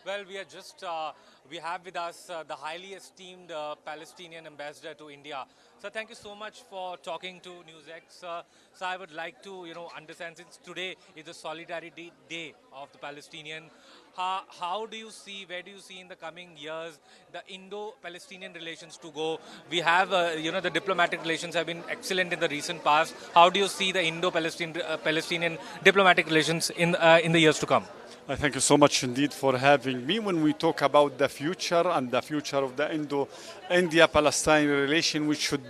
Well, we have with us the highly esteemed Palestinian Ambassador to India. So thank you so much for talking to NewsX. So I would like to, understand, since today is the Solidarity Day of the Palestinian, how do you see, where do you see in the coming years the Indo-Palestinian relations to go? We have, the diplomatic relations have been excellent in the recent past. How do you see the Palestinian diplomatic relations in the years to come? I thank you so much indeed for having me. When we talk about the future and the future of the India-Palestine relation, we should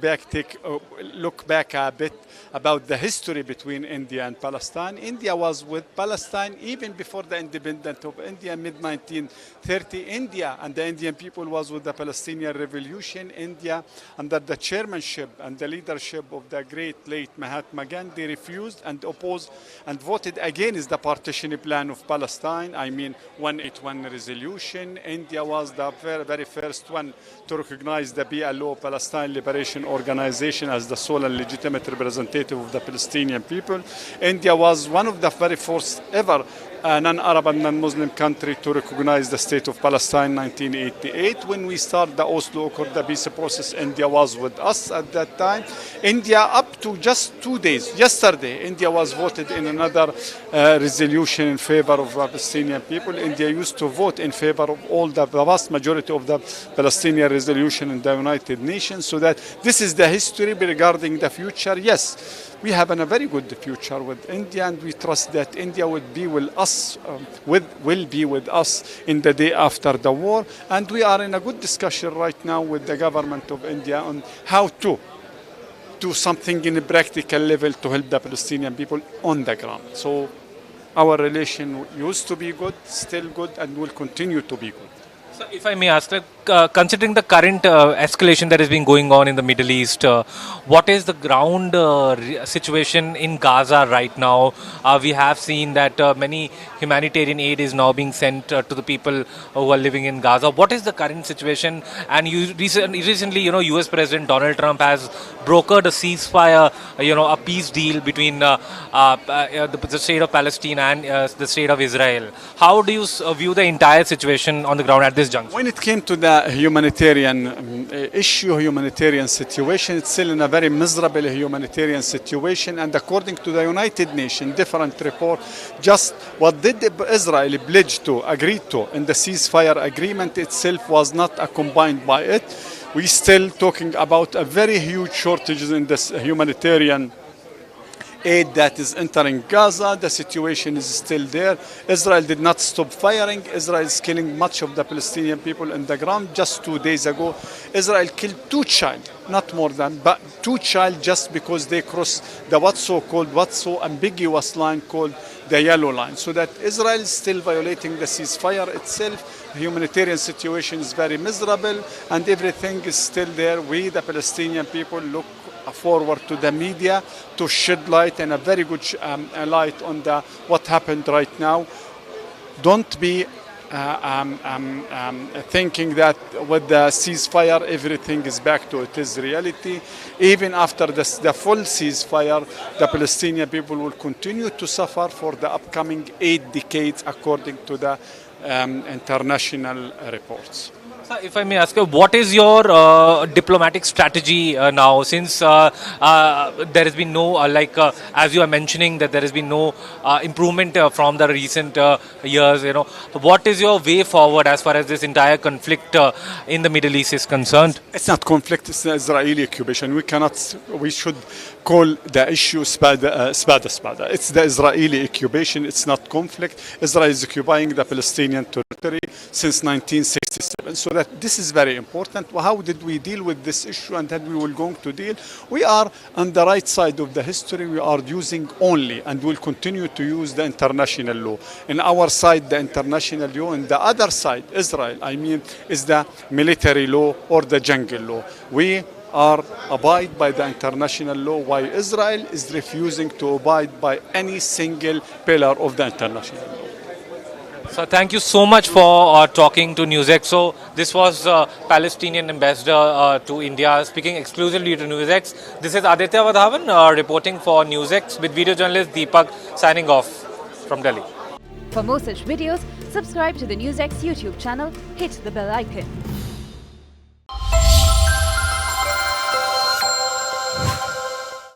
look back a bit about the history between India and Palestine. India was with Palestine even before the independence of India, mid-1930. India and the Indian people was with the Palestinian Revolution. India, under the chairmanship and the leadership of the great late Mahatma Gandhi, refused and opposed and voted against the partition plan of Palestine. I mean, 181 resolution. India was the very first one to recognize the PLO, Palestine Liberation Organization, as the sole and legitimate representative of the Palestinian people. India was one of the very first ever non-Arab and non-Muslim country to recognize the state of Palestine in 1988. When we started the Oslo Accord, the peace process, India was with us at that time. India, up to just 2 days, yesterday, India was voted in another resolution in favor of the Palestinian people. India used to vote in favor of all the vast majority of the Palestinian resolution in the United Nations. So that this is the history regarding the future. Yes, we have a very good future with India, and we trust that India will be with us in the day after the war. And we are in a good discussion right now with the government of India on how to do something in a practical level to help the Palestinian people on the ground. So our relation used to be good, still good, and will continue to be good. So if I may ask, considering the current escalation that has been going on in the Middle East, what is the ground situation in Gaza right now? We have seen that many humanitarian aid is now being sent to the people who are living in Gaza. What is the current situation? And recently, U.S. President Donald Trump has brokered a ceasefire, a peace deal between the state of Palestine and the state of Israel. How do you view the entire situation on the ground at this juncture? When it came to the humanitarian humanitarian situation, it's still in a very miserable humanitarian situation. And according to the United Nations, different report, just what did Israel pledge to, agree to in the ceasefire agreement itself was not combined by it. We're still talking about a very huge shortages in this humanitarian aid that is entering Gaza. The situation is still there. Israel did not stop firing. Israel is killing much of the Palestinian people in the ground. Just 2 days ago, Israel killed 2 children, not more than, but 2 children just because they crossed the what's so ambiguous line called the yellow line. So that Israel is still violating the ceasefire itself. The humanitarian situation is very miserable, and everything is still there. We, the Palestinian people, look forward to the media to shed light, and a very good light on what happened right now. Don't be thinking that with the ceasefire everything is back to its reality. Even after the full ceasefire, the Palestinian people will continue to suffer for the upcoming 8 decades, according to the international reports. If I may ask you, what is your diplomatic strategy now, since there has been no, as you are mentioning, that there has been no improvement from the recent years, what is your way forward as far as this entire conflict in the Middle East is concerned? It's not conflict, it's Israeli occupation. We should call the issue spada. It's the Israeli occupation, it's not conflict. Israel is occupying the Palestinian territory since 1967. So that this is very important. How did we deal with this issue, and that we will going to deal? We are on the right side of the history. We are using only and will continue to use the international law. In our side, the international law, and the other side, Israel, is the military law or the jungle law. We are abide by the international law, while Israel is refusing to abide by any single pillar of the international law. So thank you so much for talking to NewsX. So this was Palestinian Ambassador to India speaking exclusively to NewsX. This is Aditya Vadhavan reporting for NewsX with video journalist Deepak signing off from Delhi. For more such videos, Subscribe to the NewsX YouTube channel, hit the bell icon.